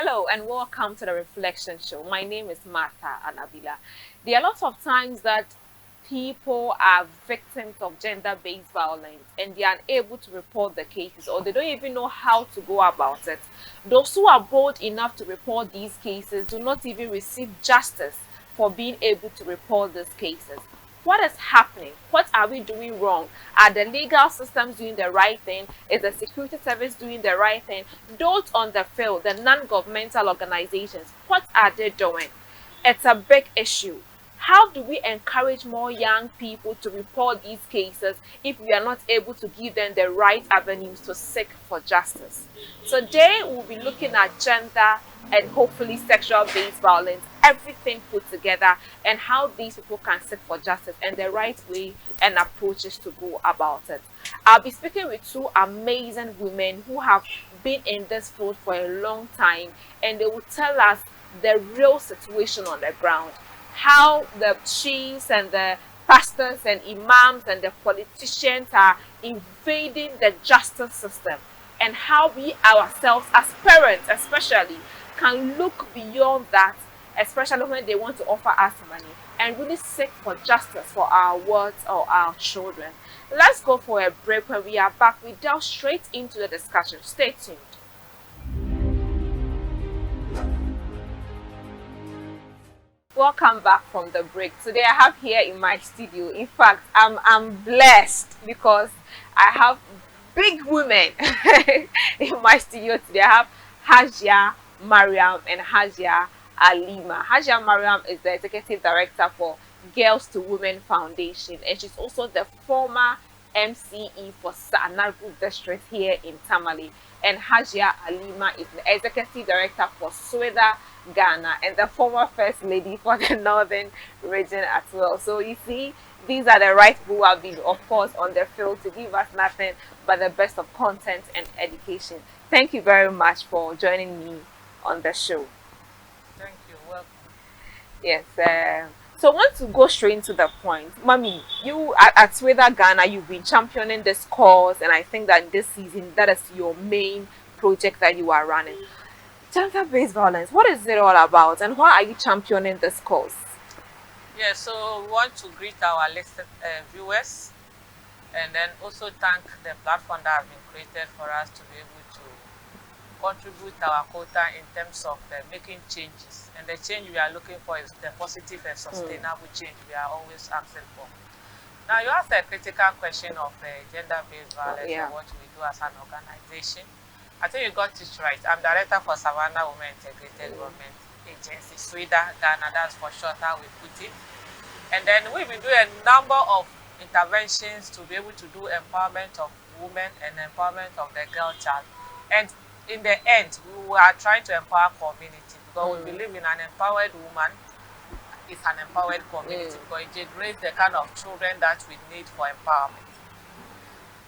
Hello and welcome to the Reflection Show. My name is Martha Anabila. There are lots of times that people are victims of gender-based violence and they are unable to report the cases, or they don't even know how to go about it. Those who are bold enough to report these cases do not even receive justice for being able to report these cases. What is happening? What are we doing wrong? Are the legal systems doing the right thing? Is the security service doing the right thing? Those on the field, the non-governmental organizations, what are they doing? It's a big issue. How do we encourage more young people to report these cases if we are not able to give them the right avenues to seek for justice? Today, we'll be looking at gender and hopefully sexual-based violence, everything put together, and how these people can seek for justice and the right way and approaches to go about it. I'll be speaking with two amazing women who have been in this field for a long time, and they will tell us the real situation on the ground, how the chiefs and the pastors and imams and the politicians are invading the justice system, and how we ourselves as parents especially can look beyond that, especially when they want to offer us money, and really seek for justice for our words or our children. Let's go for a break. When we are back, we delve straight into the discussion. Stay tuned. Welcome back from the break. Today I have here in my studio, in fact, I'm blessed because I have big women in my studio today. I have Hajia Mariam and Hajia Alima. Hajia Mariam is the executive director for Girls to Women Foundation, and she's also the former MCE for Sanagu district here in Tamale. And Hajia Alima is the executive director for Sweda Ghana and the former first lady for the northern region as well. So you see, these are the right people who have been, of course, on the field to give us nothing but the best of content and education. Thank you very much for joining me on the show. Thank you. Welcome. Yes. So I want to go straight into the point. Mommy, you at Sweda Ghana, you've been championing this cause, and I think that this season that is your main project that you are running. Gender-based violence, what is it all about, and why are you championing this cause? Yeah, so we want to greet our listened viewers and then also thank the platform that has been created for us to be able to contribute our quota in terms of making changes. And the change we are looking for is the positive and sustainable change we are always asking for. Now, you asked a critical question of gender-based violence and what we do as an organization. I think you got it right. I'm director for Savannah Women Integrated Government Agency, SWIDA Ghana, that's for short how we put it. And then we've been doing a number of interventions to be able to do empowerment of women and empowerment of the girl child. And in the end, we are trying to empower community because we believe in an empowered woman is an empowered community because it generates the kind of children that we need for empowerment.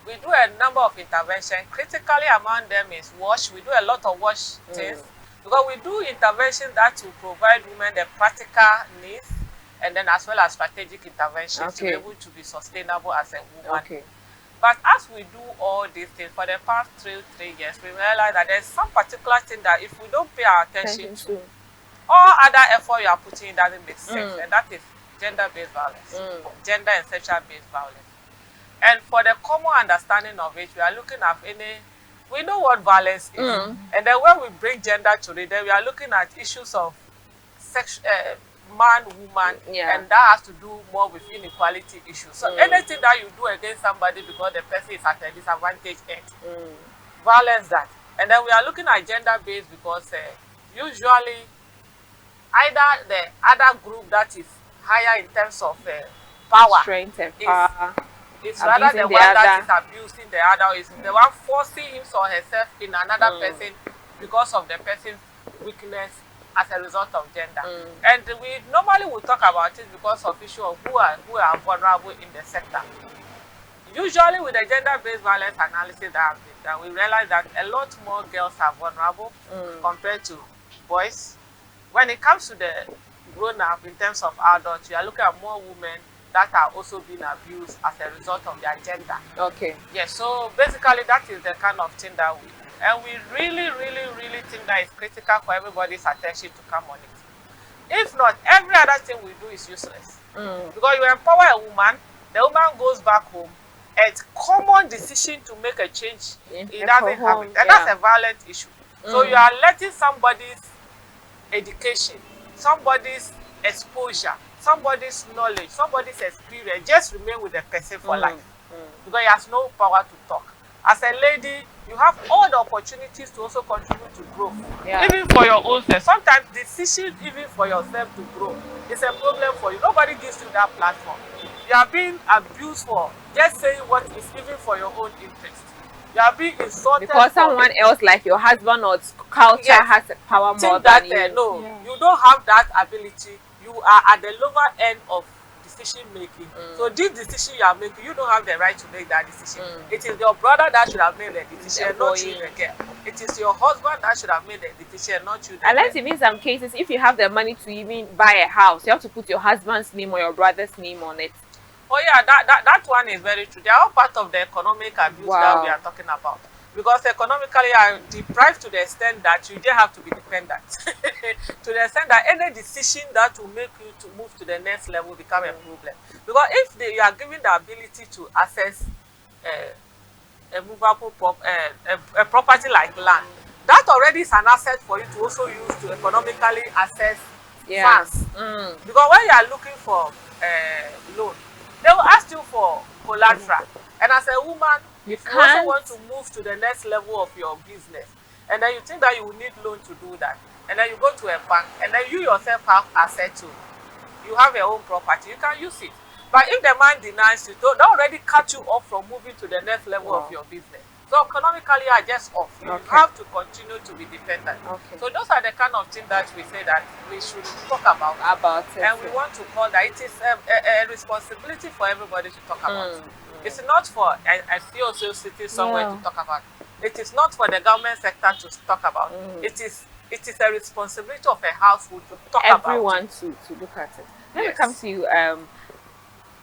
We do a number of interventions. Critically among them is WASH. We do a lot of WASH things because we do interventions that will provide women the practical needs and then as well as strategic interventions to be able to be sustainable as a woman. But as we do all these things for the past three years, we realize that there's some particular thing that if we don't pay our attention to, all other effort you are putting doesn't make sense, and that is gender-based violence, gender and sexual-based violence. And for the common understanding of it, we are looking at we know what violence is. And then when we bring gender to it, then we are looking at issues of man, woman, and that has to do more with inequality issues. So anything that you do against somebody because the person is at a disadvantage end, violence that. And then we are looking at gender-based because usually either the other group that is higher in terms of power, strength and power, it's rather the one that is abusing the other, is the one forcing him or herself in another person because of the person's weakness as a result of gender. And we normally will talk about it because of issue of who are vulnerable in the sector. Usually with the gender-based violence analysis that has been done, we realize that a lot more girls are vulnerable compared to boys. When it comes to the grown-up in terms of adults, we are looking at more women that are also being abused as a result of their gender. Okay. Yes, so basically that is the kind of thing that we do. And we really, really, really think that it's critical for everybody's attention to come on it. If not, every other thing we do is useless. Because you empower a woman, the woman goes back home, and common decision to make a change, it doesn't happen. And that's a violent issue. So you are letting somebody's education, somebody's exposure, somebody's knowledge, somebody's experience just remain with the person for life. Because he has no power to talk. As a lady, you have all the opportunities to also contribute to growth. Even for your own self. Sometimes decision even for yourself to grow is a problem for you. Nobody gives you that platform. You are being abused for just saying what is even for your own interest. You are being insulted because someone else, like your husband or culture, has power more than you. No, you don't have that ability. You are at the lower end of decision making. So this decision you are making, you don't have the right to make that decision. It is your brother that should have made the decision, not you, the girl. It is your husband that should have made the decision, not you, the girl. Unless in some cases, if you have the money to even buy a house, you have to put your husband's name or your brother's name on it. Oh yeah, that one is very true. They are all part of the economic abuse that we are talking about. Because economically you are deprived to the extent that you just have to be dependent. To the extent that any decision that will make you to move to the next level become a problem. Because if you are given the ability to access a movable a property like land, that already is an asset for you to also use to economically access funds. Because when you are looking for loan, they will ask you for collateral. And as a woman, if you also want to move to the next level of your business, and then you think that you will need loan to do that, and then you go to a bank, and then you yourself have asset to, you have your own property, you can use it. But if the man denies you, they already cut you off from moving to the next level of your business. So economically, you are just off. You have to continue to be dependent. So those are the kind of things that we say that we should talk about it. And we want to call that it is a responsibility for everybody to talk about. It's not for a COC sitting somewhere to talk about. It is not for the government sector to talk about. It is a responsibility of a household to talk about. Everyone to look at it. Let me come to you.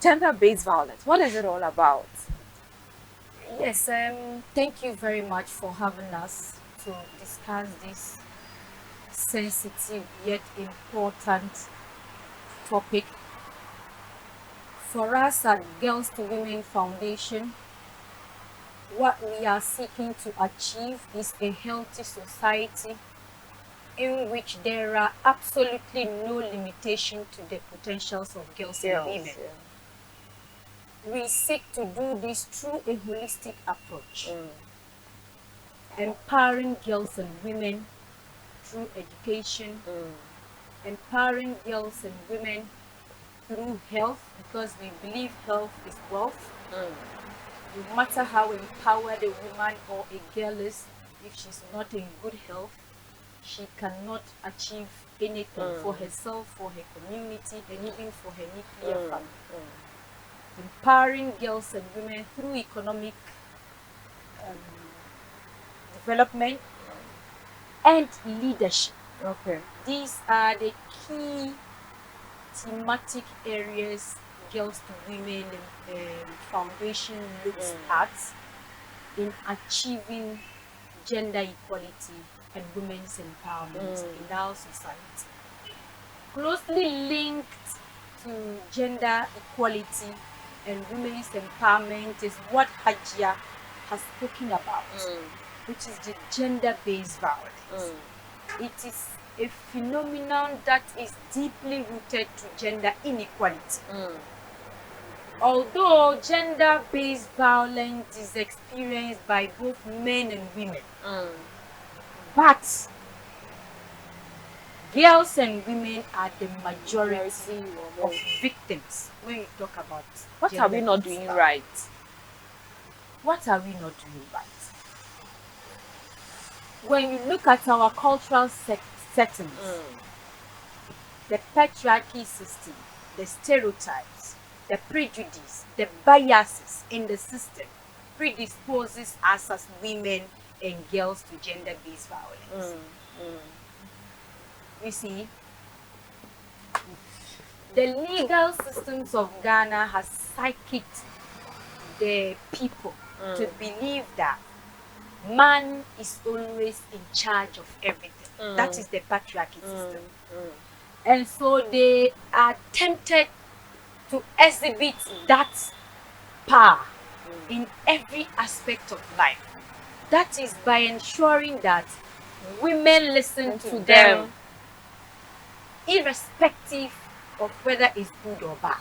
Gender-based violence. What is it all about? Yes, thank you very much for having us to discuss this sensitive yet important topic. For us at Girls to Women Foundation, what we are seeking to achieve is a healthy society in which there are absolutely no limitation to the potentials of girls and women. We seek to do this through a holistic approach, empowering girls and women through education, empowering girls and women through health, because we believe health is wealth. No matter how empowered a woman or a girl is, if she's not in good health, she cannot achieve anything for herself, for her community, and even for her nuclear family. Empowering girls and women through economic development and leadership. These are the key thematic areas Girls to Women Foundation looks at in achieving gender equality and women's empowerment in our society. Closely linked to gender equality and women's empowerment is what Hajia has spoken about, which is the gender-based violence. It is a phenomenon that is deeply rooted to gender inequality. Although gender-based violence is experienced by both men and women, but girls and women are the majority of victims when you talk about what are we not doing right? What are we not doing right? When you look at our cultural settings, the patriarchy system, the stereotypes, the prejudice, the biases in the system predisposes us as women and girls to gender-based violence. You see, the legal systems of Ghana has psyched the people to believe that man is always in charge of everything. That is the patriarchy system. And so they are tempted to exhibit that power in every aspect of life. That is by ensuring that women listen to them irrespective of whether it's good or bad,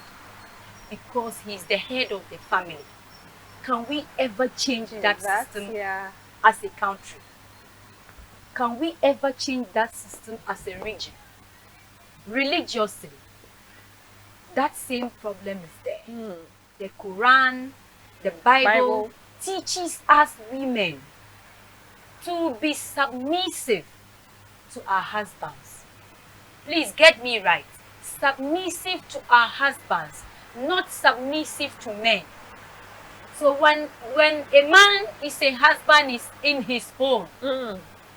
because he's the head of the family. Can we ever change that system as a country? Can we ever change that system as a region? Religiously, that same problem is there. The Quran, the Bible teaches us women to be submissive to our husbands. Please get me right. Submissive to our husbands, not submissive to men. So when a man is a husband, is in his home,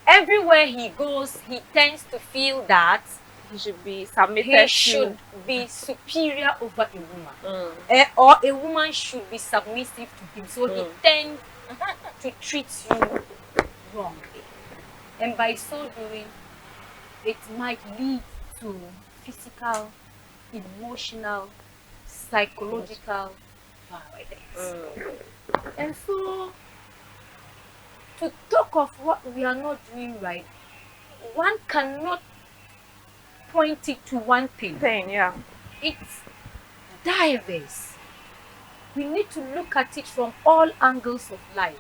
everywhere he goes, he tends to feel that he should be submitted. He should be superior over a woman, or a woman should be submissive to him. So he tends to treat you wrongly, and by so doing, it might lead to physical, emotional, psychological violence. And so, to talk of what we are not doing right, one cannot point it to one thing. It's diverse. We need to look at it from all angles of life.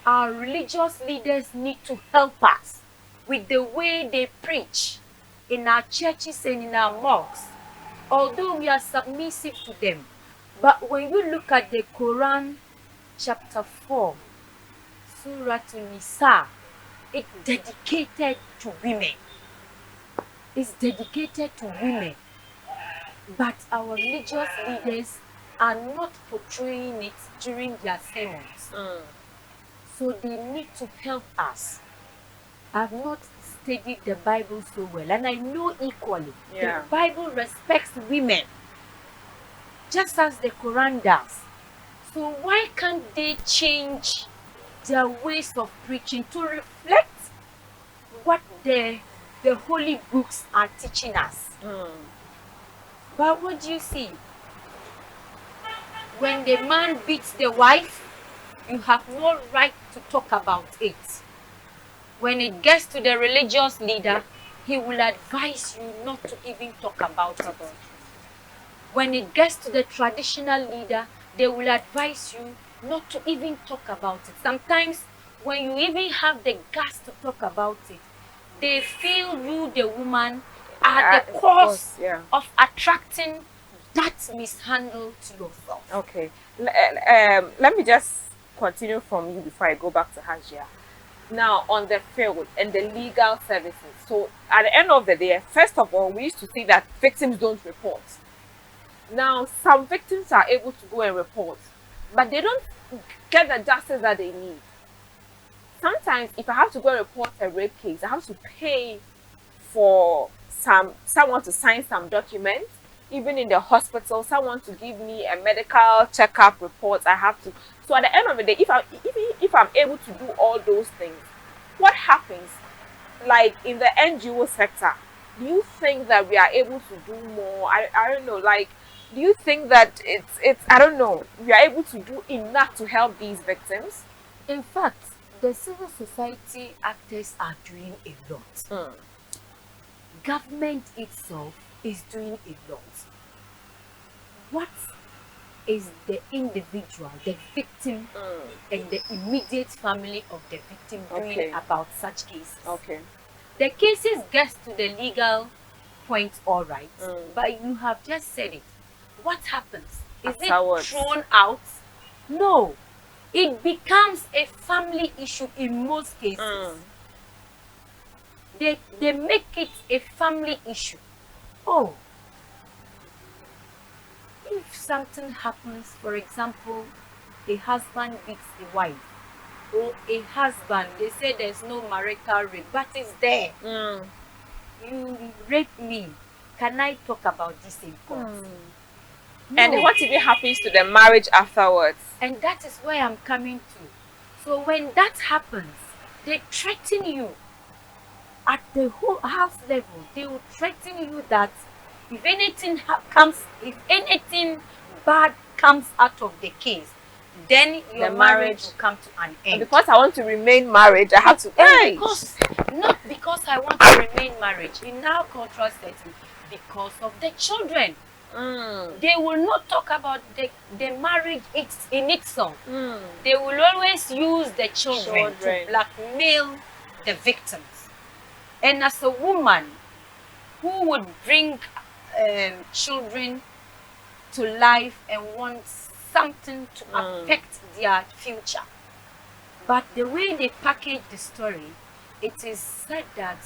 Our religious leaders need to help us with the way they preach in our churches and in our mosques, although we are submissive to them. But when you look at the Quran, chapter 4, Surah Nisa, it's dedicated to women. It's dedicated to women. But our religious leaders are not portraying it during their sermons. So they need to help us. I've not studied the Bible so well, and I know equally the Bible respects women just as the Quran does. So why can't they change their ways of preaching to reflect what the holy books are teaching us? But what do you see? When the man beats the wife, you have no right to talk about it. When it gets to the religious leader, he will advise you not to even talk about it. When it gets to the traditional leader, they will advise you not to even talk about it. Sometimes, when you even have the guts to talk about it, they feel you, the woman, are the cause of attracting that mishandle to yourself. Okay. Let me just continue from you before I go back to Hajia. Now, on the field and the legal services. So, at the end of the day, first of all, we used to say that victims don't report. Now, some victims are able to go and report, but they don't get the justice that they need. Sometimes, if I have to go and report a rape case, I have to pay for someone to sign some documents. Even in the hospital, someone to give me a medical checkup report, I have to. So at the end of the day, if I'm able to do all those things, what happens? Like in the NGO sector, do you think that we are able to do more? I don't know. Like, do you think that it's I don't know, we are able to do enough to help these victims? In fact, the civil society actors are doing a lot. Government itself is doing a lot. What is the individual, the victim, and the immediate family of the victim doing about such cases? The cases get to the legal point, all right, but you have just said it. What happens? Is it thrown out? No. It becomes a family issue in most cases. They make it a family issue. Oh, if something happens, for example, a husband beats a wife, or a husband, they say there's no marital rape, but it's there. You raped me. Can I talk about this in court? No. And what if it happens to the marriage afterwards? And that is where I'm coming to. So when that happens, they threaten you at the whole house level. They will threaten you that if anything if anything bad comes out of the case, then your The marriage marriage will come to an end. Because I want to remain married, I have to. Hey! Not because I want to remain married. In our cultural setting, because of the children. They will not talk about the marriage in itself. They will always use the children to blackmail the victims. And as a woman who would bring children to life and want something to affect their future, but the way they package the story, it is said that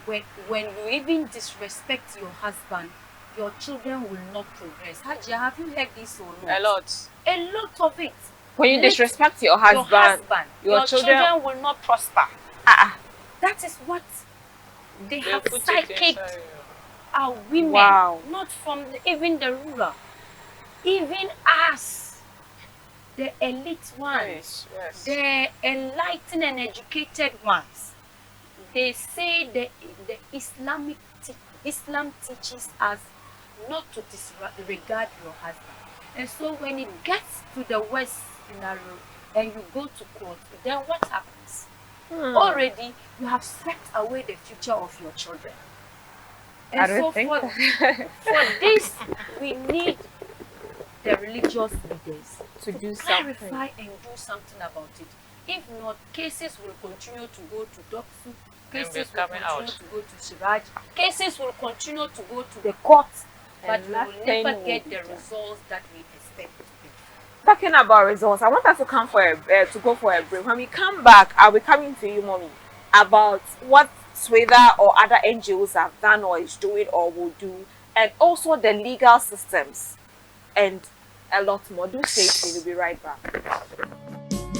when you even disrespect your husband, your children will not progress. Hajia, have you heard this or not? A lot. A lot of it. When you disrespect your husband, your children will not prosper. That is what they have psychicked our women. Wow. Not from even the rural. Even us, the elite ones, the enlightened and educated ones. They say the Islam teaches us not to disregard your husband. And so when it gets to the worst scenario and you go to court, then what happens? Already you have swept away the future of your children. And so for this, we need the religious leaders to do clarify and do something about it. If not, cases will continue to go to Doksu, cases will continue to go to Siraj, cases will continue to go to the courts, but we will never get the results that we expect. Talking about results, I want us to come to go for a break. When we come back, I'll be coming to you, mommy, about what Swetha or other NGOs have done or is doing or will do, and also the legal systems and a lot more. Do stay tuned. We'll be right back.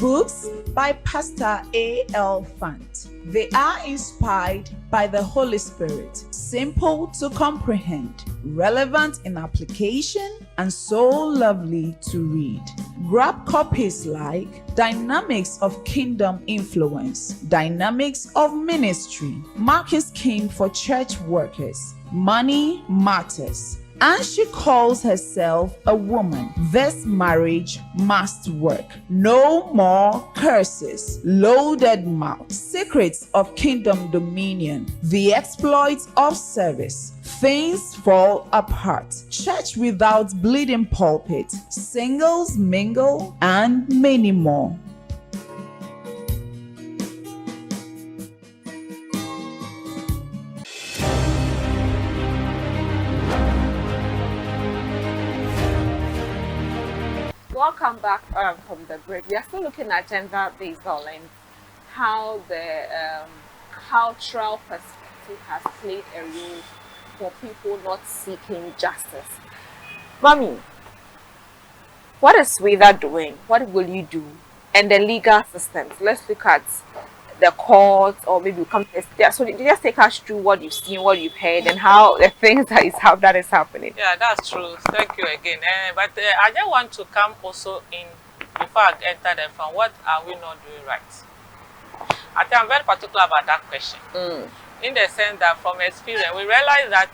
Books by Pastor A.L. Fant. They are inspired by the Holy Spirit, simple to comprehend, relevant in application, and so lovely to read. Grab copies like Dynamics of Kingdom Influence, Dynamics of Ministry, Mark is King for Church Workers, Money Matters, and she calls herself a woman. This marriage must work. No more curses. Loaded mouth. Secrets of kingdom dominion. The exploits of service. Things fall apart. Church without bleeding pulpit. Singles mingle, and many more. Welcome back from the break. We are still looking at gender-based violence, how the cultural perspective has played a role for people not seeking justice. Mommy, what is Swetha doing? What will you do? And the legal systems. Let's look at the courts, or maybe come to so just take us through what you've seen, what you've heard, and how the things that is happening. Yeah, that's true. Thank you again. But I just want to come also in before I enter the front. What are we not doing right? I think I'm very particular about that question. In the sense that from experience, we realize that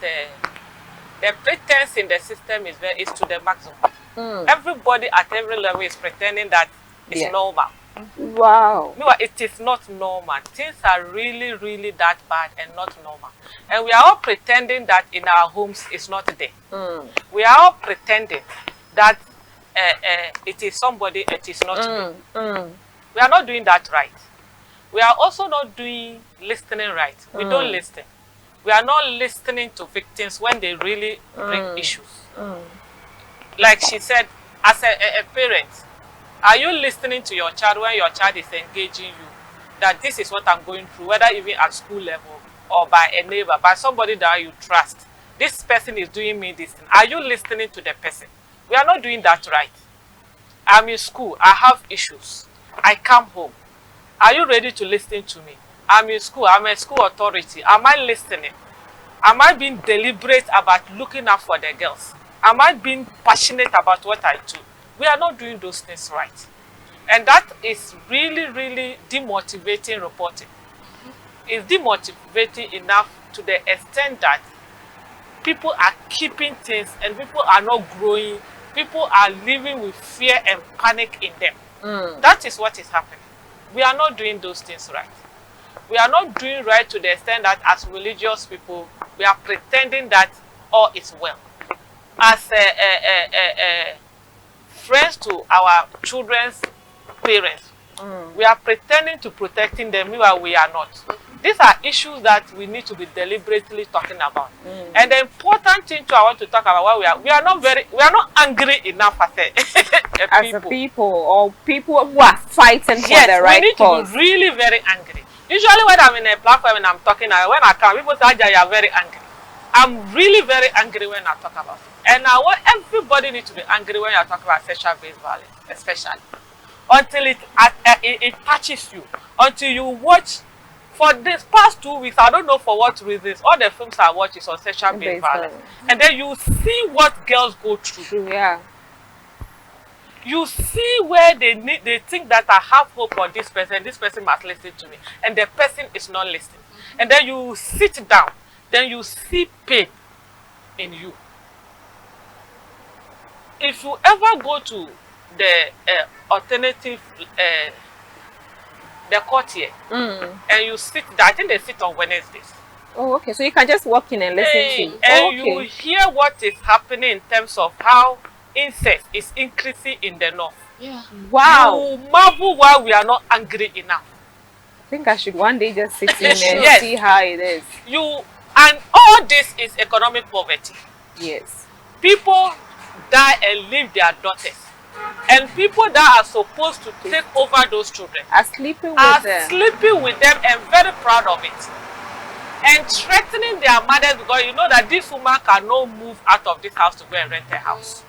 the pretense in the system is to the maximum. Everybody at every level is pretending that it's normal. Wow. No, it is not normal. Things are really, really that bad and not normal. And we are all pretending that in our homes it's not there. We are all pretending that it is somebody, it is not me. We are not doing that right. We are also not doing listening right. We don't listen. We are not listening to victims when they really bring issues. Like she said, as a parent, are you listening to your child when your child is engaging you that this is what I'm going through, whether even at school level or by a neighbor, by somebody that you trust? This person is doing me this thing. Are you listening to the person? We are not doing that right. I'm in school. I have issues. I come home. Are you ready to listen to me? I'm in school. I'm a school authority. Am I listening? Am I being deliberate about looking out for the girls? Am I being passionate about what I do? We are not doing those things right. And that is really, really demotivating reporting. It's demotivating enough to the extent that people are keeping things and people are not growing. People are living with fear and panic in them. That is what is happening. We are not doing those things right. We are not doing right to the extent that as religious people, we are pretending that all is well. As friends to our children's parents, we are pretending to protecting them, meanwhile we are not. These are issues that we need to be deliberately talking about. And the important thing I want to talk about, why we are not angry enough as As a people, or people who are fighting for the right we need cause. to be really very angry. Usually when I'm in a platform and I'm talking, when I come, people say, "You are very angry." I'm really very angry when I talk about it. And I want everybody needs to be angry when you talk about sexual-based violence, especially. Until it touches you. Until you watch, for this past 2 weeks, I don't know for what reasons, all the films I watch is on sexual-based violence. And then you see what girls go through. True, yeah. You see where they think that I have hope on this person must listen to me. And the person is not listening. And then you sit down. Then you see pain in you. If you ever go to the alternative, the court here, and you sit there, I think they sit on Wednesdays. Oh, okay. So you can just walk in and listen to. And you hear what is happening in terms of how incest is increasing in the north. Yeah. Wow. You marvel why we are not angry enough. I think I should one day just sit in and Yes. see how it is. And all this is economic poverty. Yes. People die and leave their daughters. And people that are supposed to take over those children Are sleeping with are them. sleeping with them and very proud of it. And threatening their mothers because you know that this woman cannot move out of this house to go and rent a house.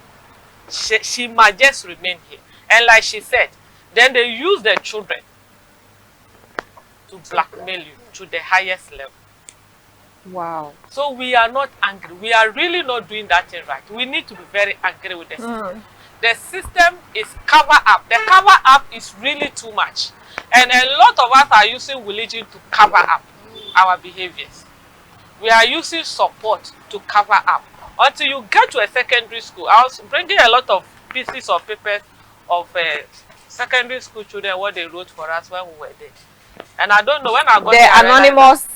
She might just remain here. And like she said, then they use their children to blackmail you to the highest level. Wow. So we are not angry. We are really not doing that thing right. We need to be very angry with the system. The system is cover up. The cover up is really too much. And a lot of us are using religion to cover up our behaviors. We are using support to cover up. Until you get to a secondary school, I was bringing a lot of pieces of papers of secondary school children, what they wrote for us when we were there. And I don't know when I got The anonymous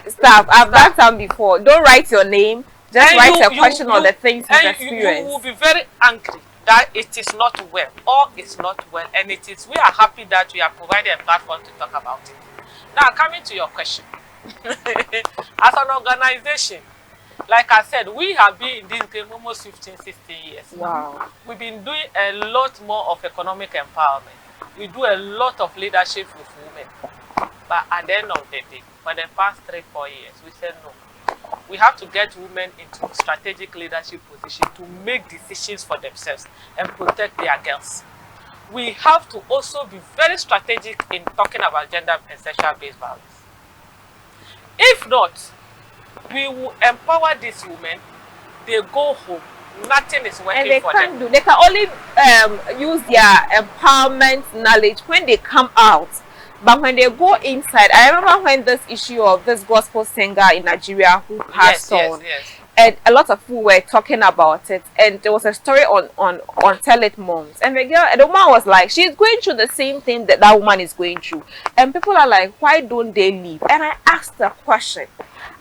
staff. I've done some before. Don't write your name. Just write a question on the things you've experienced. You will be very angry that it is not well. All is not well. And it is, we are happy that we are providing a platform to talk about it. Now, coming to your question. As an organization, like I said, we have been in this game almost 15, 16 years. Wow. We've been doing a lot more of economic empowerment. We do a lot of leadership with women. But at the end of the day, for the past 3-4 years, we said no. We have to get women into strategic leadership positions to make decisions for themselves and protect their girls. We have to also be very strategic in talking about gender and sexual-based violence. If not, we will empower these women. They go home. Nothing is working And they for can't them. They can only use their empowerment knowledge when they come out. But when they go inside, I remember when this issue of this gospel singer in Nigeria who passed on, and a lot of people were talking about it, and there was a story on Tell It Moms, and the woman was like, she's going through the same thing that woman is going through, and people are like, why don't they leave? And I asked the question,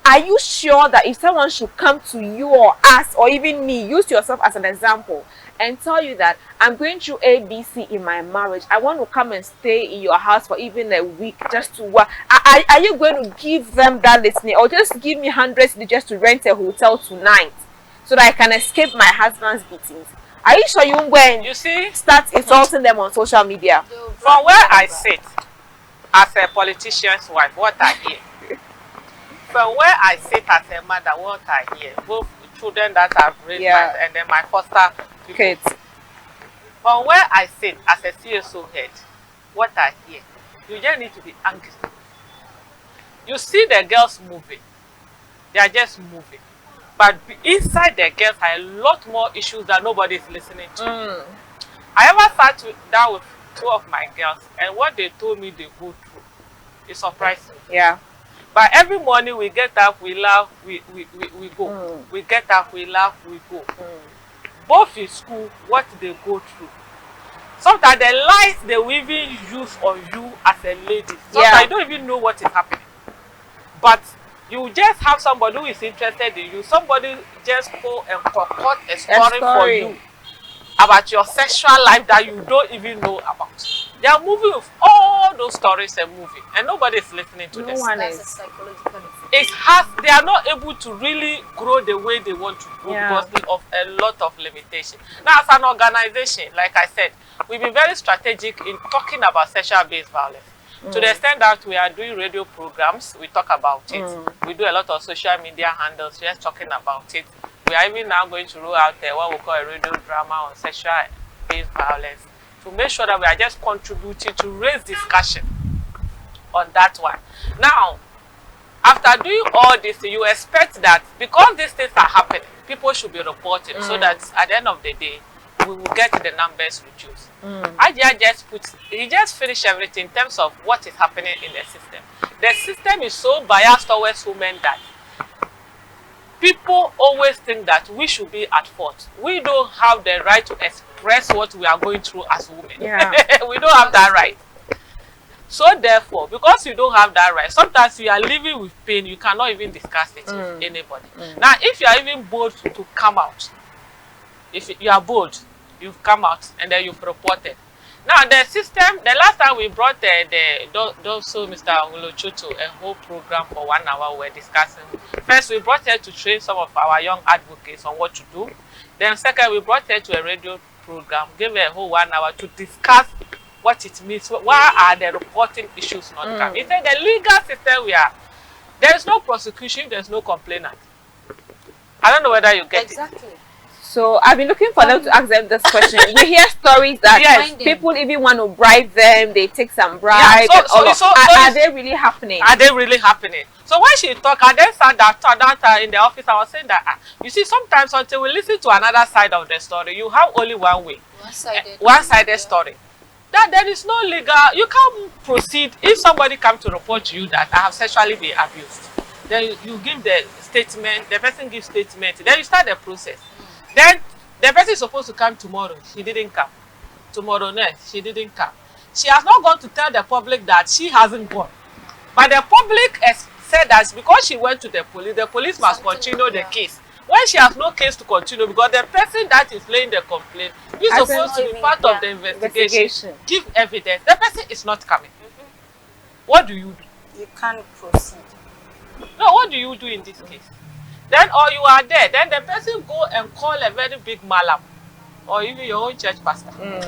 are you sure that if someone should come to you or us or even me, use yourself as an example, and tell you that I'm going through ABC in my marriage, I want to come and stay in your house for even a week just to work, are you going to give them that listening, or just give me hundreds just to rent a hotel tonight so that I can escape my husband's beatings? Are you sure you won't go and start insulting them on social media? From where I sit as a politician's wife, what I hear. From where I sit as a mother, what I hear, both children that I've raised and then my foster kids. From where I sit as a CSO head, what I hear, you just need to be angry. You see the girls moving, they are just moving. But inside the girls are a lot more issues that nobody is listening to. I ever sat down with two of my girls, and what they told me they go through, it surprised me. Yeah. But every morning we get up, we laugh, we go. We get up, we laugh, we go. Both in school, what they go through. Sometimes the lies they will even use on you as a lady. Sometimes you don't even know what is happening. But you just have somebody who is interested in you. Somebody just go and concoct a story for you about your sexual life that you don't even know about. They are moving with all those stories and moving, and nobody is listening to them. That's a psychological effect. It has, they are not able to really grow the way they want to grow because of a lot of limitation. Now, as an organization, like I said, we've been very strategic in talking about sexual-based violence. To the extent that we are doing radio programs, we talk about it. We do a lot of social media handles, just talking about it. We are even now going to roll out what we call a radio drama on sexual-based violence to make sure that we are just contributing to raise discussion on that one. Now, after doing all this, you expect that because these things are happening, people should be reporting so that at the end of the day, we will get the numbers reduced. He just finished everything in terms of what is happening in the system. The system is so biased towards women that people always think that we should be at fault. We don't have the right to express what we are going through as women. We don't have that right. So therefore, because you don't have that right, sometimes you are living with pain, you cannot even discuss it with anybody. Now, if you are even bold to come out, if you are bold, you've come out and then you've reported. Now, the system, the last time we brought Mr. Ulochoto a whole program for 1 hour, we were discussing. First, we brought her to train some of our young advocates on what to do. Then second, we brought her to a radio program, gave her a whole 1 hour to discuss what it means. Why are the reporting issues not coming? He said the legal system there is no prosecution, there is no complainant. I don't know whether you get it. So I've been looking for them to ask them this question. We hear stories that people even want to bribe them, they take some bribe. Are they really happening? Are they really happening? So when she talked, I then sat that in the office, I was saying that, you see, sometimes until we listen to another side of the story, you have only one way. One-sided story. That there is no legal, you can't proceed. If somebody comes to report to you that I have sexually been abused, then you give the statement, the person gives statement, then you start the process. Then the person is supposed to come tomorrow, she didn't come. Tomorrow next, she didn't come. She has not gone to tell the public that she hasn't gone. But the public has said that because she went to the police must continue the case. When she has no case to continue, because the person that is laying the complaint is supposed to be part of the investigation, give evidence, the person is not coming. What do you do? You can't proceed. No, what do you do in this case? Then, or you are there, then the person go and call a very big malam, or even your own church pastor. And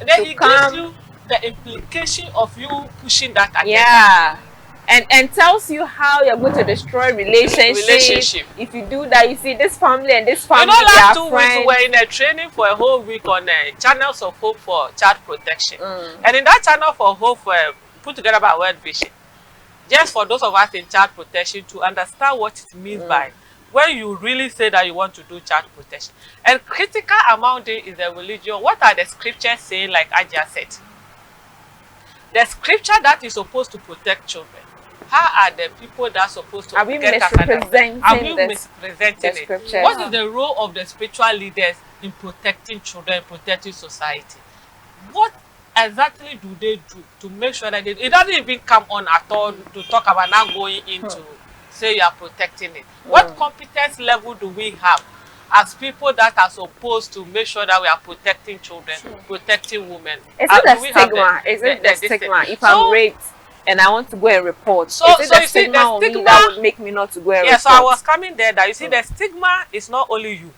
then he gives you the implication of you pushing that agenda. And tells you how you're going to destroy relationship. If you do that, you see this family and this family, you know, last 2 weeks we were in a training for a whole week on Channels of Hope for Child Protection. And in that Channel for Hope, put together by World Vision, just for those of us in child protection to understand what it means by when you really say that you want to do child protection. And critical among it is the religion. What are the scriptures saying, like Aja said? The scripture that is supposed to protect children. How are the people that are supposed to get misrepresenting it? What is the role of the spiritual leaders in protecting children, protecting society? What exactly do they do to make sure that it doesn't even come on at all to talk about now going into say you are protecting it? What competence level do we have as people that are supposed to make sure that we are protecting children, protecting women? Is it the stigma? Is it the stigma? If I'm raped and I want to go and report, is it the stigma on me that would make me not to go and report? Yeah, so I was coming there that you see the stigma is not only you.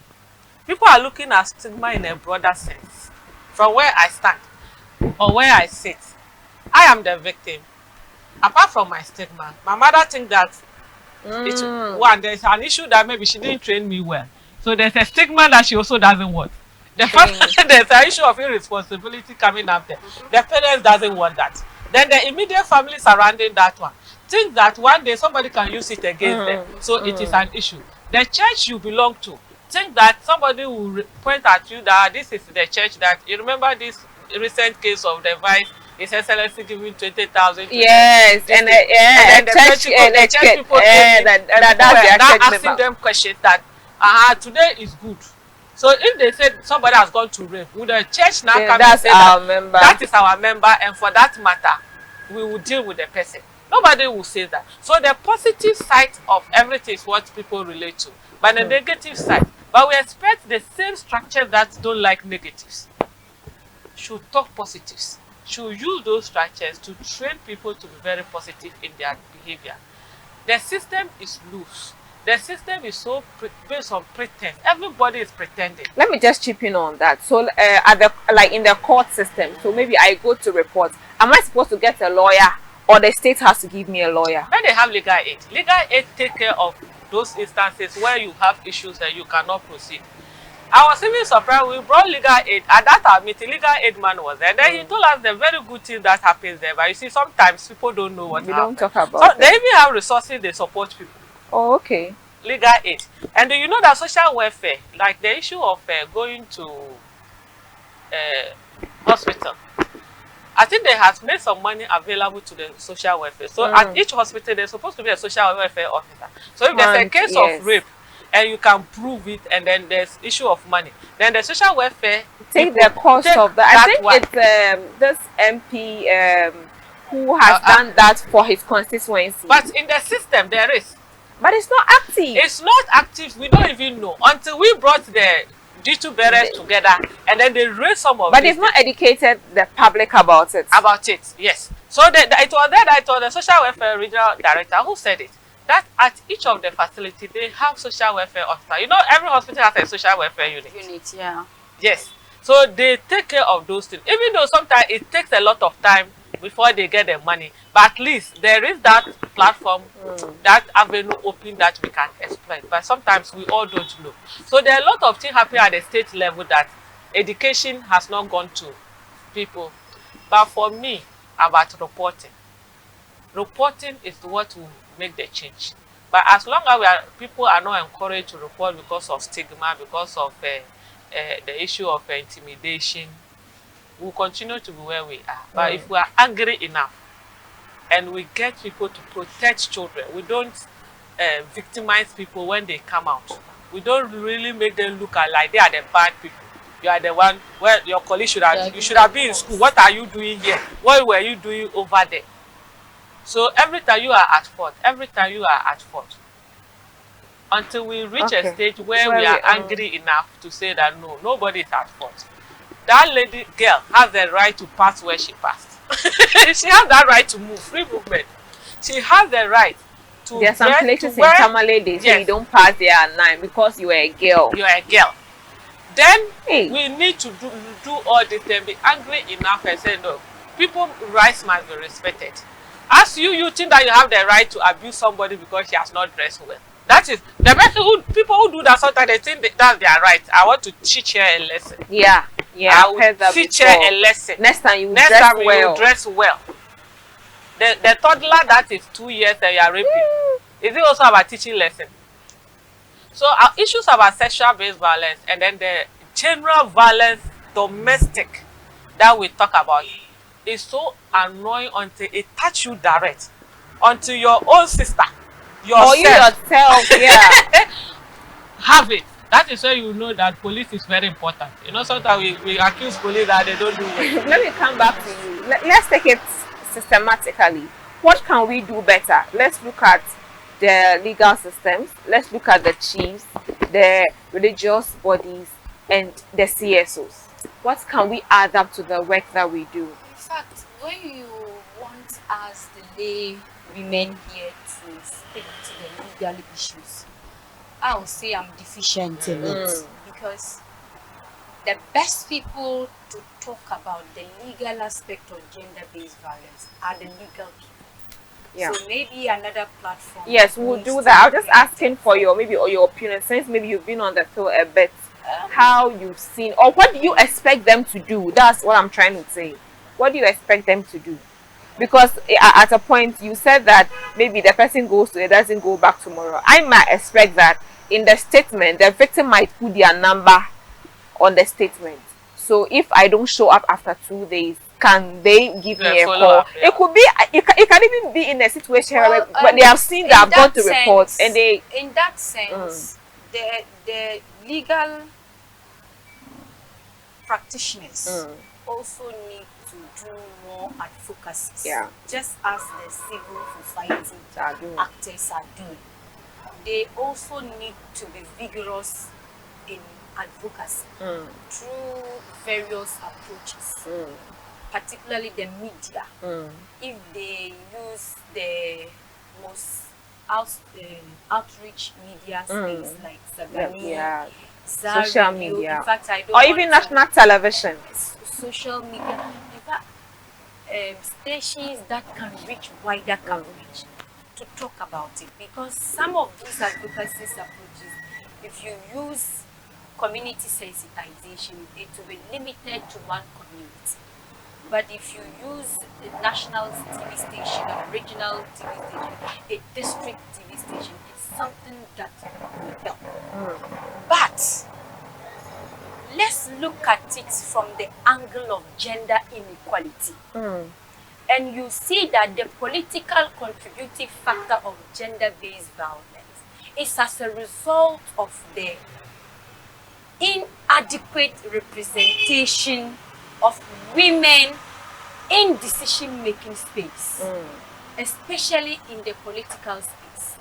People are looking at stigma in a broader sense. From where I stand or where I sit, I am the victim. Apart from my stigma, my mother thinks that there's an issue that maybe she didn't train me well. So there's a stigma that she also doesn't want. The fact that there's an issue of irresponsibility coming up there. The parents doesn't want that. Then the immediate family surrounding that one think that one day somebody can use it against them. So it is an issue. The church you belong to think that somebody will point at you that this is the church that, you remember this recent case of the vice, His Excellency giving 20,000. Yes, and the church people came in, and people were now asking them questions that today is good. So if they said somebody has gone to rape, would the church now come and say that is our member, and for that matter, we will deal with the person? Nobody will say that. So the positive side of everything is what people relate to, but the negative side. But we expect the same structure that don't like negatives should talk positives, should use those structures to train people to be very positive in their behavior. The system is loose. The system is so based on pretense. Everybody is pretending. Let me just chip in on that. So, like in the court system, so maybe I go to report. Am I supposed to get a lawyer, or the state has to give me a lawyer? When they have legal aid, legal aid take care of those instances where you have issues and you cannot proceed. I was even surprised we brought legal aid. At that our meeting, legal aid man was there. Then he told us the very good thing that happens there. But you see, sometimes people don't know what happens. Don't talk about so they even have resources, they support people. Oh, okay. Legal aid. And you know that social welfare, like the issue of going to hospital, I think they have made some money available to the social welfare. So at each hospital, there's supposed to be a social welfare officer. So if there's a case of rape, and you can prove it, and then there's issue of money, then the social welfare take the cost of that. I think it's this MP who has done that for his constituency. But in the system there is. But it's not active. It's not active. We don't even know until we brought the D2 bearers together, and then they raised some of. But they've not educated the public about it. About it, yes. So it was there that it was the social welfare regional director who said it. That at each of the facilities they have social welfare officer. You know, every hospital has a social welfare unit. Yeah. Yes. So they take care of those things. Even though sometimes it takes a lot of time before they get the money, but at least there is that platform, that avenue open that we can exploit. But sometimes we all don't know. So there are a lot of things happening at the state level that education has not gone to people. But for me, about reporting is what will make the change. But as long as people are not encouraged to report because of stigma, because of the issue of intimidation, we'll continue to be where we are. But if we are angry enough and we get people to protect children, we don't victimize people when they come out. We don't really make them look like they are the bad people. You are the one where your colleague should have, you should have been in school. What are you doing here? What were you doing over there? So every time you are at fault, until we reach a stage where we are angry enough to say that no, nobody is at fault. That lady girl has the right to pass where she passed. She has that right to move, free movement. She has the right to. There are some places in Tamale they say you don't pass there at 9 because you are a girl. You are a girl. Then we need to do all this and be angry enough and say no, people's rights must be respected. As you think that you have the right to abuse somebody because she has not dressed well. That is the person people who do that sometimes they think that's their right. I want to teach her a lesson. Yeah. I will teach her a lesson. Next time you dress well. The toddler that is 2 years and you are raping, is it also about teaching lesson? So our issues about sexual-based violence and then the general violence, domestic, that we talk about is so annoying until it touch you direct, until your own sister, yourself, have it. That is where you know that police is very important. You know, sometimes we accuse police that they don't do well. Let me come back to you. Let's take it systematically. What can we do better? Let's look at the legal systems. Let's look at the chiefs, the religious bodies, and the CSOs. What can we add up to the work that we do? In fact, when you want us, the lay women here, to stick to the legal issues, I would say I'm deficient in it, because the best people to talk about the legal aspect of gender-based violence are the legal people. Yeah. So maybe another platform. Yes, we'll do that. I was just asking for your opinion, since maybe you've been on the field a bit, how you've seen, or what do you expect them to do? That's what I'm trying to say. What do you expect them to do? Because at a point you said that maybe the person goes to it, doesn't go back tomorrow. I might expect that in the statement, the victim might put their number on the statement. So if I don't show up after 2 days, can they give me a follow call? up, yeah. It could be, it can even be in a situation where but they have seen in that I've gone that to report sense- and they in that sense, the legal practitioners also need to do more advocacy, Yeah. just as the civil society are doing. actors are doing. They also need to be vigorous in advocacy through various approaches, particularly the media. If they use the most outreach media space like Sagani, Yeah. Zar Social Radio. media. In fact, I don't Or want even to- national television. social media. In fact, stations that can reach wider coverage to talk about it, because some of these advocacy approaches, if you use community sensitization, it will be limited to one community. But if you use a national TV station, a regional TV station, a district TV station, it's something that will help. But let's look at it from the angle of gender inequality. And you see that the political contributing factor of gender-based violence is as a result of the inadequate representation of women in decision-making space, especially in the political space.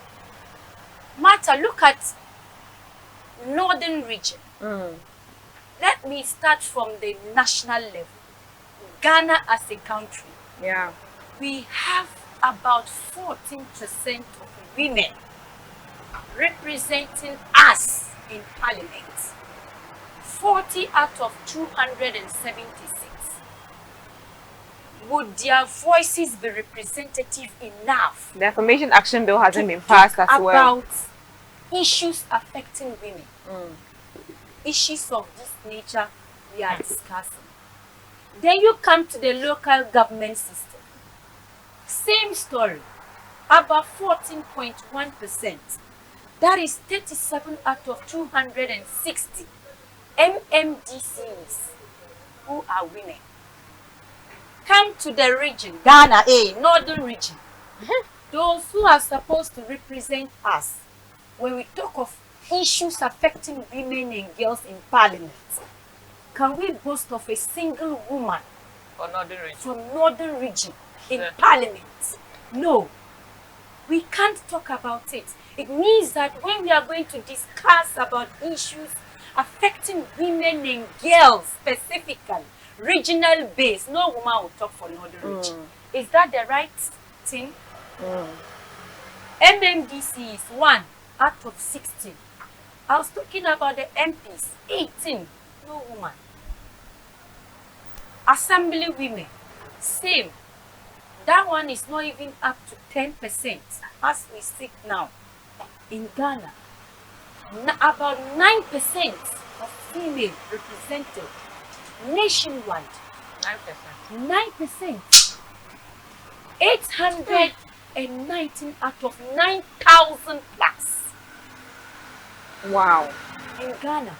Martha, look at northern region. Let me start from the national level. Ghana as a country, Yeah. we have about 14% of women representing us in parliament. 40 out of 276. Would their voices be representative enough The Affirmation Action Bill hasn't to been passed talk as well. about issues affecting women? Issues of this nature we are discussing. Then you come to the local government system. Same story. About 14.1%. That is 37 out of 260 MMDCs who are women. Come to the region, Ghana, northern region. Those who are supposed to represent us when we talk of issues affecting women and girls in parliament. Can we boast of a single woman For northern region. from northern region in Yeah. parliament? No. We can't talk about it. It means that when we are going to discuss about issues affecting women and girls specifically, regional base, no woman will talk for northern region. Is that the right thing? MMDC is 1 out of 16. I was talking about the MPs, 18, no woman. Assembly women, same. That one is not even up to 10% as we speak now. In Ghana, about 9% of female represented nationwide. 9%. 9%. 819 out of 9,000 plus Wow. in Ghana.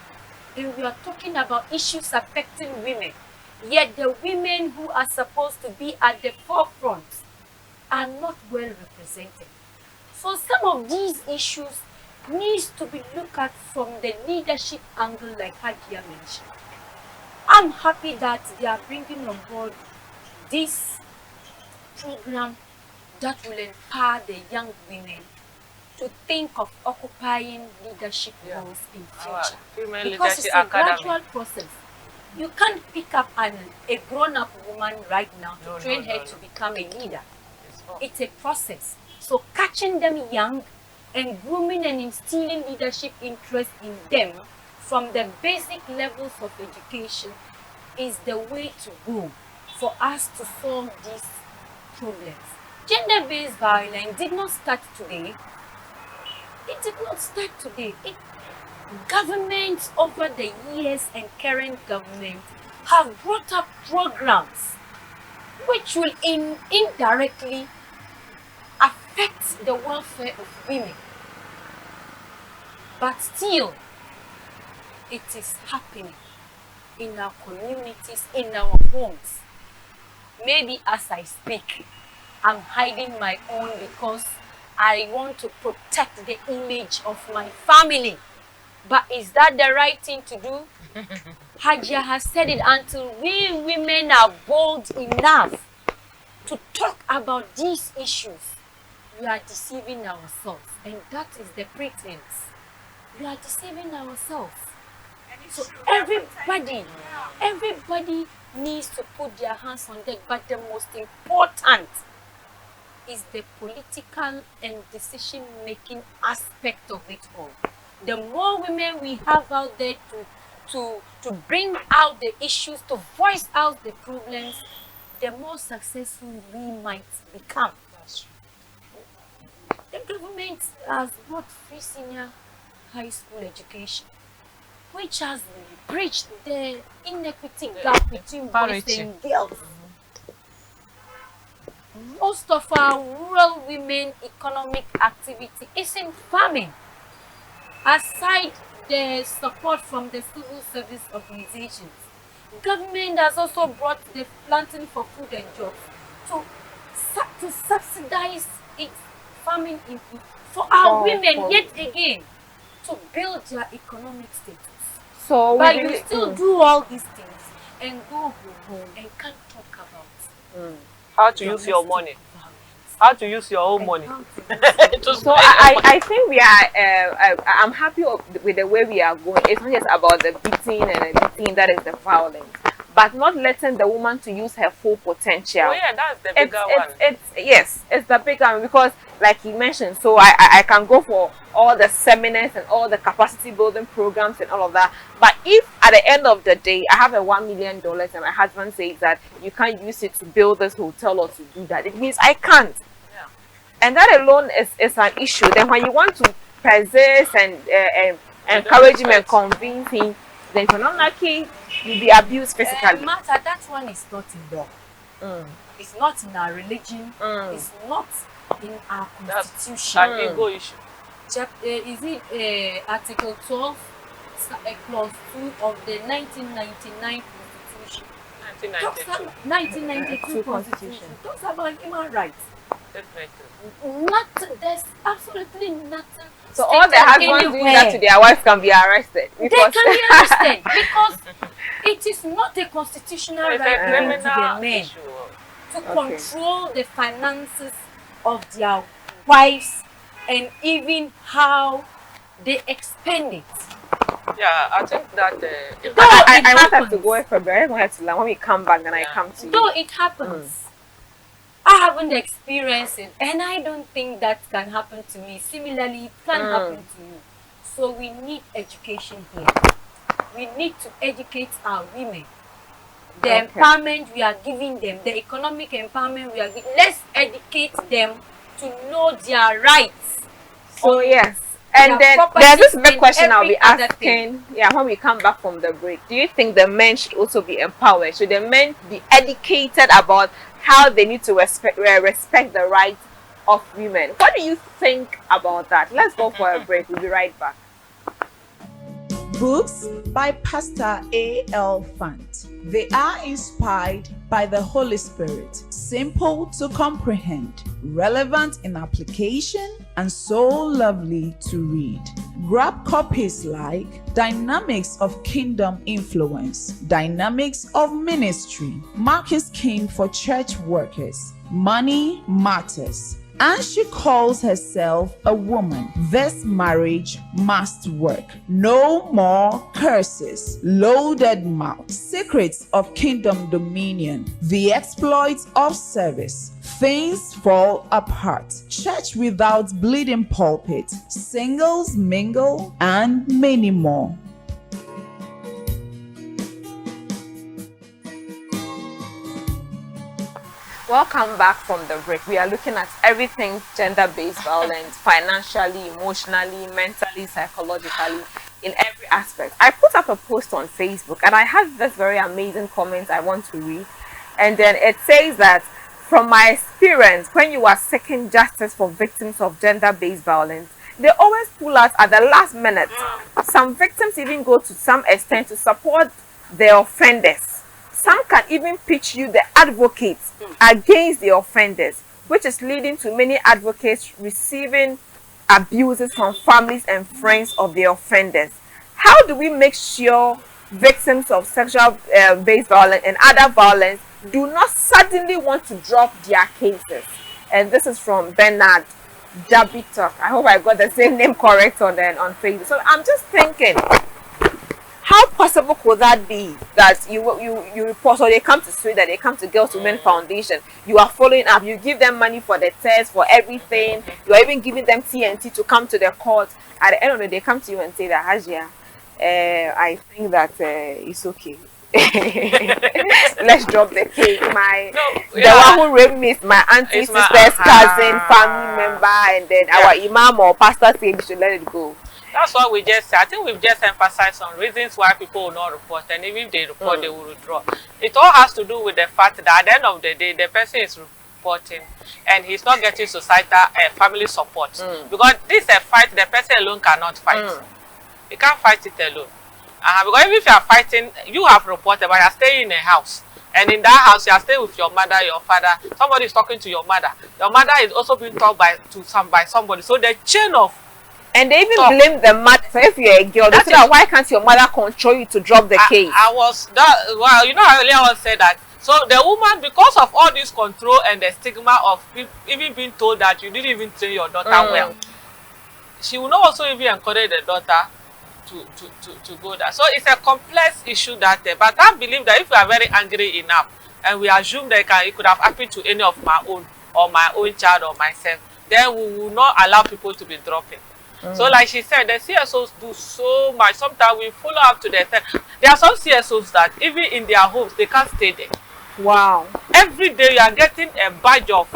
And we are talking about issues affecting women. Yet the women who are supposed to be at the forefront are not well represented. So some of these issues needs to be looked at from the leadership angle, like Hadia mentioned. I'm happy that they are bringing on board this program that will empower the young women to think of occupying leadership roles in Our future. Female Because Leadership it's a Academy. gradual process. You can't pick up a grown-up woman right now to No, train no, her no, to no. become a leader. It's not. It's a process. So catching them young and grooming and instilling leadership interest in them from the basic levels of education is the way to go for us to solve these problems. Gender-based violence did not start today. It did not start today. Governments over the years and current government have brought up programs which will indirectly affect the welfare of women. But still, it is happening. in our communities, in our homes. Maybe as I speak, I'm hiding my own because I want to protect the image of my family. But is that the right thing to do? Hajia has said it, until we women are bold enough to talk about these issues, we are deceiving ourselves. And that is the pretense. We are deceiving ourselves. So everybody needs to put their hands on deck. But the most important is the political and decision-making aspect of it all. The more women we have out there to bring out the issues, to voice out the problems, the more successful we might become. That's true. The government has brought free senior high school education, which has bridged the inequity gap between boys Parity. and girls. Most of our rural women economic activity is in farming. Aside the support from the civil service organizations, government has also brought the planting for food and jobs to subsidize its farming input for our women yet again to build their economic status. So But we you really, still do all these things and go home and can't talk about How to use your money. How to use your own money. To so spend I think we are I'm happy with the way we are going. It's not just about the beating and the beating that is the violence, but not letting the woman to use her full potential. Oh yeah, that's the bigger one. It's the bigger one, because like you mentioned, so I can go for all the seminars and all the capacity building programs and all of that, but if at the end of the day I have a $1 million and my husband says that you can't use it to build this hotel or to do that, it means I can't. Yeah. And that alone is an issue. Then when you want to persist and encourage him and convince him, then if you're not lucky, you'll be abused physically. Martha, that one is not in law. It's not in our religion. It's not in our That's constitution. an ego issue. Is it Article 12, Clause 2 of the 1999 Constitution? 1992. 1992 Constitution talks about human rights. Definitely. There's absolutely nothing. So all the husbands doing that to their wives can be arrested. They can be arrested because it is not a constitutional It's a right given to criminal the men issue. to control the finances of their wives and even how they expend it. Yeah, I think that I want us to go away for a break. I want us to learn when we come back, and I come to you. Though it happens, I haven't experienced it, and I don't think that can happen to me. Similarly, it can happen to you. So we need education here. We need to educate our women. The empowerment we are giving them, the economic empowerment we are giving, let's educate them to know their rights. So yes. And then there's this big question I'll be asking, when we come back from the break. Do you think the men should also be empowered? Should the men be educated about how they need to respect the rights of women? What do you think about that? Let's go for a break. We'll be right back. Books by Pastor A.L. Fant. They are inspired by the Holy Spirit, simple to comprehend, relevant in application, and so lovely to read. Grab copies like Dynamics of Kingdom Influence, Dynamics of Ministry, Mark is King for Church Workers, Money Matters, and she calls herself a woman. This marriage must work. No more curses. Loaded mouth. Secrets of Kingdom Dominion. The exploits of service. Things fall apart. Church without bleeding pulpit. Singles mingle, and many more. Welcome back from the break. We are looking at everything gender-based violence, financially, emotionally, mentally, psychologically, in every aspect. I put up a post on Facebook and I had this very amazing comment I want to read. And then it says that, from my experience, when you are seeking justice for victims of gender-based violence, they always pull out at the last minute. Some victims even go to some extent to support the offenders. Some can even pitch you the advocates against the offenders, which is leading to many advocates receiving abuses from families and friends of the offenders. How do we make sure victims of sexual based violence and other violence do not suddenly want to drop their cases? And this is from Bernard Jabitok. I hope I got the same name correct on Facebook. So I'm just thinking, how possible could that be that you report, or they come to Sweden, they come to Girls Women Foundation, you are following up, you give them money for the test, for everything, you are even giving them TNT to come to the court. At the end of the day, they come to you and say that, Hajia, I think that it's okay. Let's drop the case. The one who raped me is my auntie, sister's cousin, family member, and then our imam or pastor said you should let it go. That's what we just said. I think we've just emphasized on reasons why people will not report, and even if they report, they will withdraw. It all has to do with the fact that at the end of the day, the person is reporting and he's not getting societal family support. Because this is a fight the person alone cannot fight. He can't fight it alone. Because even if you are fighting, you have reported, but you are staying in a house. And in that house, you are staying with your mother, your father. Somebody is talking to your mother. Your mother is also being talked by somebody. So the chain of and they even blame the mother. So if you're a girl, they say that why can't your mother control you to drop the case? Well, you know, I earlier said that. So the woman, because of all this control and the stigma of even being told that you didn't even train your daughter well, she will not also even encourage the daughter to go there. So it's a complex issue that, but I believe that if we are very angry enough and we assume that it could have happened to any of my own or my own child or myself, then we will not allow people to be dropping. So like she said, the CSOs do so much. Sometimes we follow up to the extent. There are some CSOs that even in their homes, they can't stay there. Wow. Every day you are getting a badge of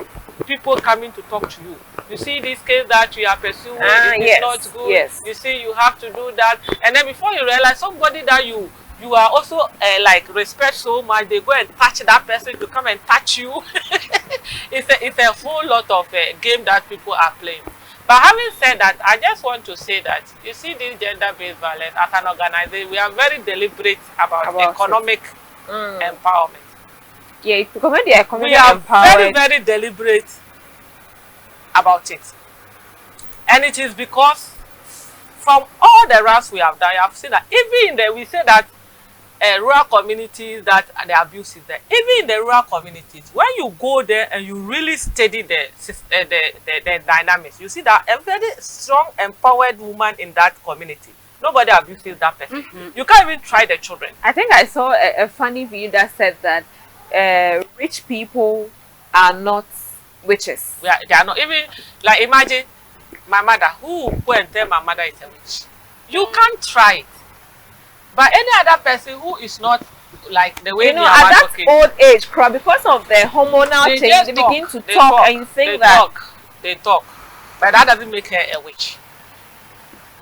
people coming to talk to you. You see this case that you are pursuing, it is not good. Yes. You see, you have to do that. And then before you realize, somebody that you are also like respect so much, they go and touch that person to come and touch you. It's a whole lot of game that people are playing. But having said that, I just want to say that, you see, this gender-based violence, as an organization, we are very deliberate about economic empowerment. Yeah, because when they are we are very, very deliberate about it. And it is because from all the rounds we have done, you have seen that even in the, we say that rural communities, that the abuse is there. Even in the rural communities, when you go there and you really study the dynamics, you see that a very strong, empowered woman in that community, nobody abuses that person. You can't even try the children. I think I saw a funny video that said that rich people are not witches. Yeah, they are not. Even, like, imagine my mother, who will go and tell my mother is a witch? You can't try it. But any other person who is not like the way you know, at that old age, because of the hormonal change, they begin to talk and you think that they talk, but that doesn't make her a witch.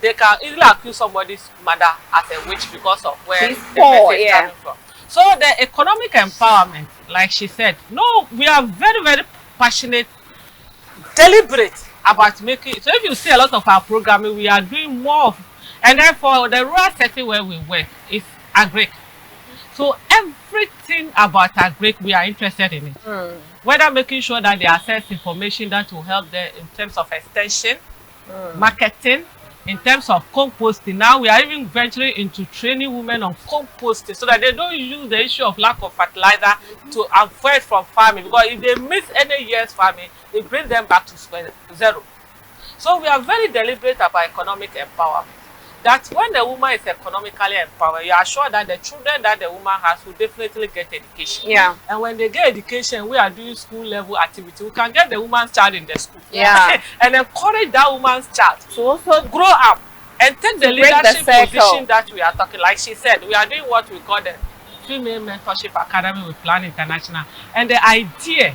They can easily accuse somebody's mother as a witch because of where the person is coming from. So the economic empowerment, like she said, no, we are very, very passionate, deliberate about making it. So if you see a lot of our programming, we are doing more of. And then for the rural setting where we work is agric. So everything about agric, we are interested in it. Whether making sure that they access information that will help them in terms of extension, marketing, in terms of composting. Now we are even venturing into training women on composting so that they don't use the issue of lack of fertilizer to avoid from farming. Because if they miss any year's farming, it brings them back to square zero. So we are very deliberate about economic empowerment. That when the woman is economically empowered, you are sure that the children that the woman has will definitely get education. Yeah. And when they get education, we are doing school level activity. We can get the woman's child in the school. Yeah. And encourage that woman's child to also grow up and take the leadership position that we are talking. Like she said, we are doing what we call the Female Mentorship Academy with Plan International. And the idea,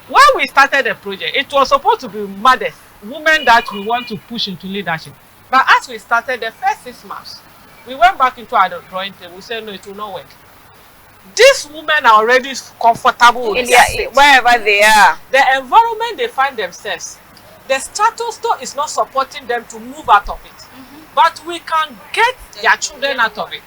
when we started the project, it was supposed to be mothers, women that we want to push into leadership. But as we started the first 6 months, we went back into our drawing table. We said, no, it will not work. These women are already comfortable in wherever they are. The environment they find themselves, the status quo is not supporting them to move out of it. But we can get their children out of it.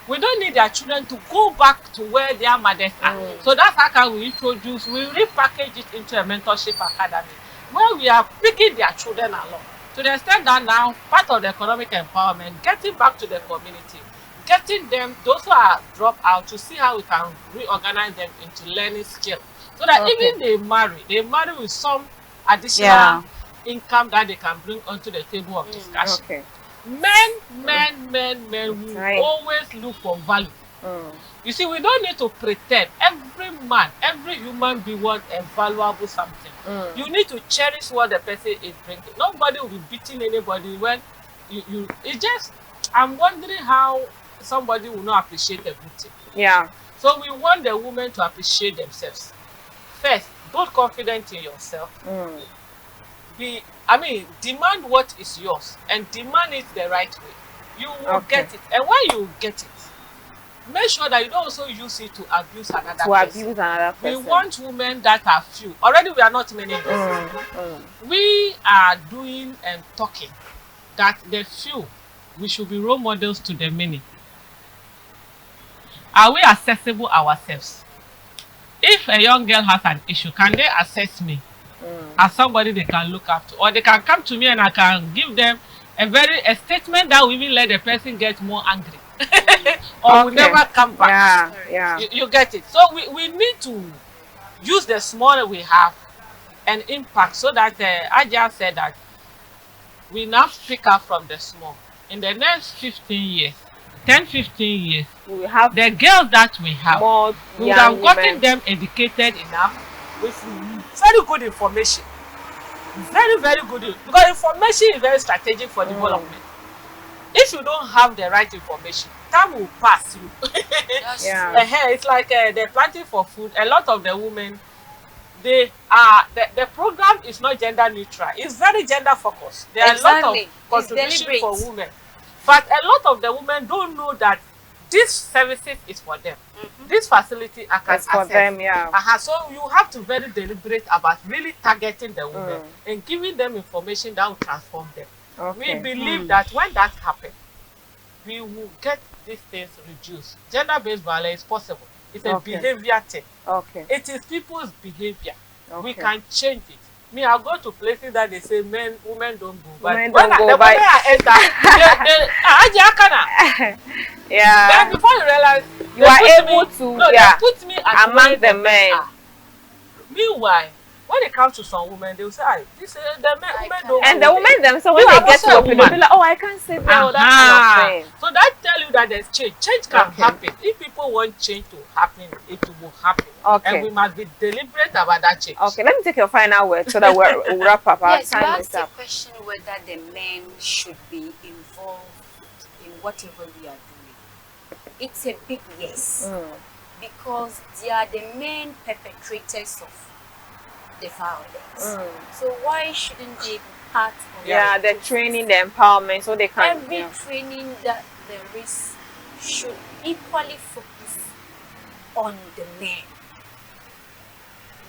We don't need their children to go back to where their mothers are. So that's how can we repackage it into a mentorship academy where we are picking their children along. To the extent that now part of the economic empowerment, getting back to the community, getting them, those who are dropped out, to see how we can reorganize them into learning skills. So that even they marry with some additional income that they can bring onto the table of discussion. Men will always look for value. You see, we don't need to pretend. Every man, every human being wants a valuable something. You need to cherish what the person is bringing. Nobody will be beating anybody when it's just, I'm wondering how somebody will not appreciate the good thing. Yeah. So we want the women to appreciate themselves. First, build confidence in yourself. Demand what is yours and demand it the right way. You will get it. And when you get it, make sure that you don't also use it to abuse another person. We want women that are few. Already we are not many. We are doing and talking that the few, we should be role models to the many. Are we accessible ourselves? If a young girl has an issue, can they assess me as somebody they can look up to? Or they can come to me and I can give them a statement that will even let the person get more angry. Or will never come back. You get it? So we need to use the small we have and impact, so that I just said that we now pick up from the small. In the next 15 years, 10-15 years, we have the girls that we have, we would have gotten them educated enough with very good information. Very, very good. Because information is very strategic for development. If you don't have the right information, time will pass you. It's like they're planting for food. A lot of the women, the program is not gender neutral. It's very gender focused. There are a lot of contribution for women. But a lot of the women don't know that this services is for them. This facility I can access. For them, so you have to be very deliberate about really targeting the women and giving them information that will transform them. We believe that when that happens, we will get these things reduced. Gender-based violence is possible. It's a behavior thing. It is people's behavior. We can change it. Me, I'll go to places that they say women don't go. But when I enter, then before you realize, you are able to they put me among the men. Meanwhile, when it comes to some women, they will say, this the men don't. And the women themselves, when they get to a woman, they'll be like, oh, I can't say that. That kind of thing. So that tell you that there's change. Change can happen. If people want change to happen, it will happen. And we must be deliberate about that change. Let me take your final word so that we'll wrap up. Yes, you asked the question whether the men should be involved in whatever we are doing. It's a big yes. Because they are the main perpetrators of the violence. So why shouldn't they be part of the training, the empowerment, so they can every training that there is should equally focus on the men.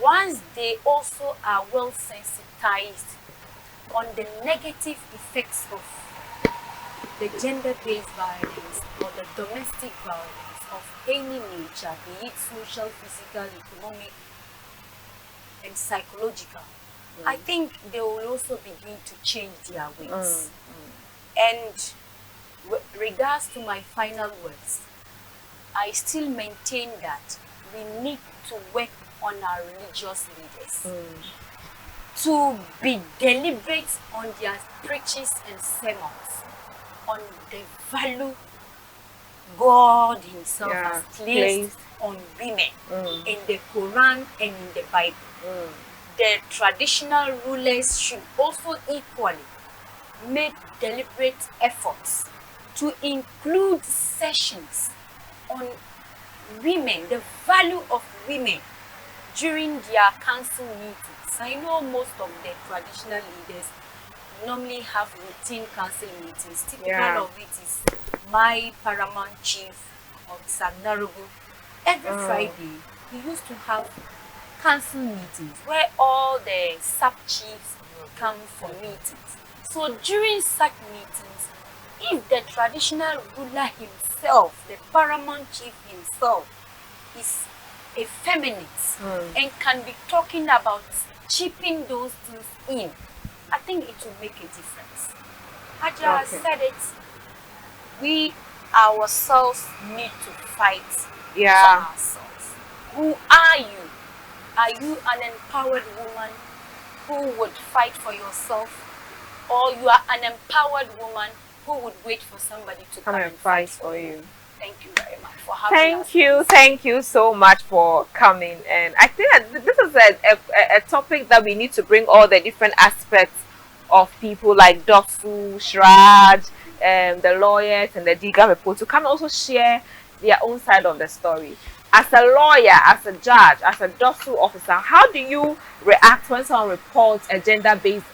Once they also are well sensitized on the negative effects of the gender-based violence or the domestic violence of any nature, be it social, physical, economic, and psychological, I think they will also begin to change their ways. And with regards to my final words, I still maintain that we need to work on our religious leaders to be deliberate on their preachings and sermons on the value God himself has placed on women in the Quran and in the Bible. The traditional rulers should also equally make deliberate efforts to include sessions on women, the value of women during their council meetings. I know most of the traditional leaders normally have routine council meetings. Typical of it is my paramount chief of Sagnarugu. Every Friday, he used to have council meetings where all the sub-chiefs come for meetings. So during such meetings, if the traditional ruler himself, the paramount chief himself, is a feminist and can be talking about chipping those things in, I think it will make a difference. Haja has said it. We ourselves need to fight for ourselves. Who are you? Are you an empowered woman who would fight for yourself? Or you are an empowered woman who would wait for somebody to come and fight for you? Thank you very much for having us. Thank you so much for coming. And I think that this is a topic that we need to bring all the different aspects of people like Dofu, Shraj, the lawyers and the Diga people to come and also share their own side of the story. As a lawyer, as a judge, as a Dofu officer, how do you react when someone reports a gender-based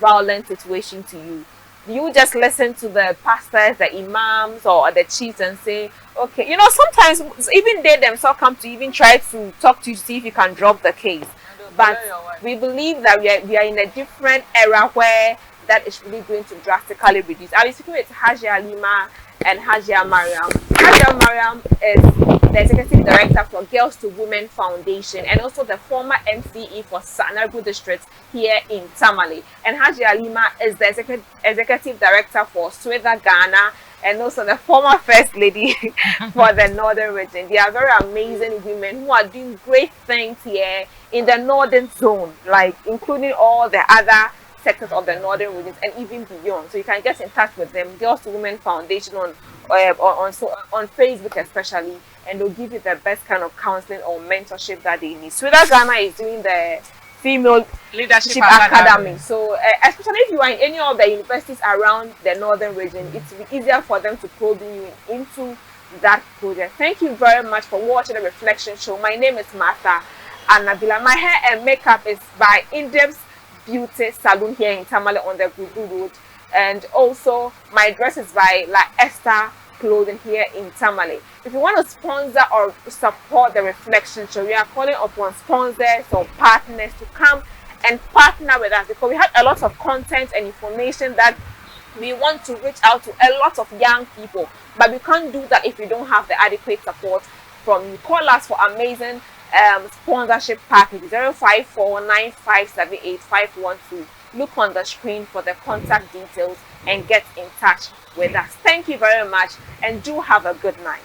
violent situation to you? Do you just listen to the pastors, the imams, or the chiefs and say, okay, you know, sometimes even they themselves come to even try to talk to you to see if you can drop the case. But we believe that we are in a different era where that is really going to drastically reduce. I was speaking with Hajia Lima and Hajia Mariam. Hajia Mariam is the executive director for Girls to Women Foundation and also the former MCE for Sanargu District here in Tamale. And Hajia Lima is the executive director for Sweda Ghana and also the former first lady for the northern region. They are very amazing women who are doing great things here in the northern zone, like including all the other sectors of the northern regions and even beyond. So you can get in touch with them, Girls to Women Foundation on Facebook especially, and they'll give you the best kind of counseling or mentorship that they need. Sweda Ghana is doing the Female Leadership Academy. So especially if you are in any of the universities around the northern region, it will be easier for them to probe you into that project. Thank you very much for watching the Reflection Show. My name is Martha Anabila. My hair and makeup is by Indeb's Beauty Salon here in Tamale on the Gudu Road, and also my dress is by La Esther Clothing here in Tamale. If you want to sponsor or support the Reflection Show, we are calling upon sponsors or partners to come and partner with us, because we have a lot of content and information that we want to reach out to a lot of young people, but we can't do that if we don't have the adequate support from you. Call us for amazing sponsorship package 05495788512. Look on the screen for the contact details and get in touch with us. Thank you very much and do have a good night.